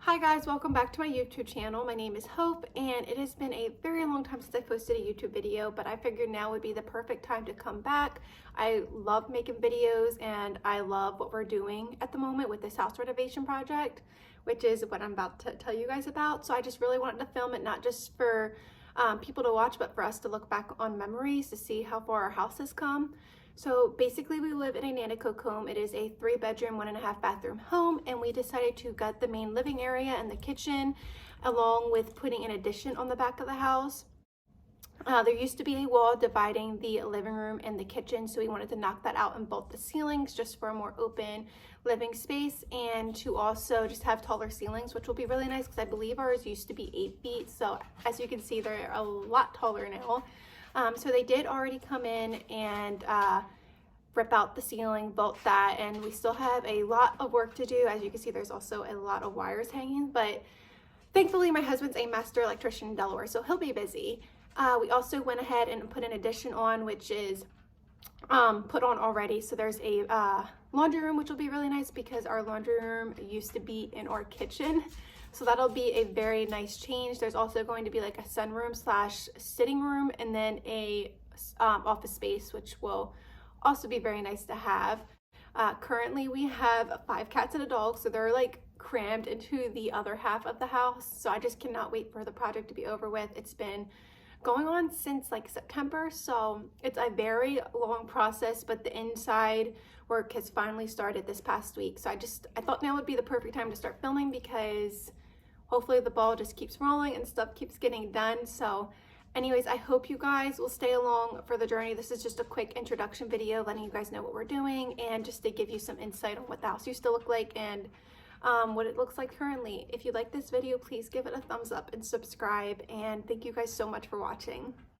Hi guys, welcome back to my YouTube channel. My name is Hope and it has been a very long time since I posted a YouTube video, but I figured now would be the perfect time to come back. I love making videos and I love what we're doing at the moment with this house renovation project, which is what I'm about to tell you guys about. So I just really wanted to film it, not just for people to watch, but for us to look back on memories to see how far our house has come. So basically we live in a Nanticoke home. It is a 3-bedroom, 1.5 bathroom home, and we decided to gut the main living area and the kitchen along with putting an addition on the back of the house. There used to be a wall dividing the living room and the kitchen, so we wanted to knock that out and bolt the ceilings just for a more open living space, and to also just have taller ceilings, which will be really nice because I believe ours used to be 8 feet. So as you can see, they're a lot taller now. So they did already come in and rip out the ceiling, bolt that, and we still have a lot of work to do. As you can see, there's also a lot of wires hanging, but thankfully my husband's a master electrician in Delaware, so he'll be busy. We also went ahead and put an addition on, which is put on already. So there's a laundry room, which will be really nice because our laundry room used to be in our kitchen. So that'll be a very nice change. There's also going to be like a sunroom slash sitting room and then a office space, which will also be very nice to have. Currently we have 5 cats and a dog, so they're like crammed into the other half of the house. So I just cannot wait for the project to be over with. It's been going on since like September, so it's a very long process, but the inside work has finally started this past week. So I thought now would be the perfect time to start filming because hopefully the ball just keeps rolling and stuff keeps getting done. So anyways, I hope you guys will stay along for the journey. This is just a quick introduction video letting you guys know what we're doing and just to give you some insight on what the house used to look like and what it looks like currently. If you like this video, please give it a thumbs up and subscribe, and thank you guys so much for watching.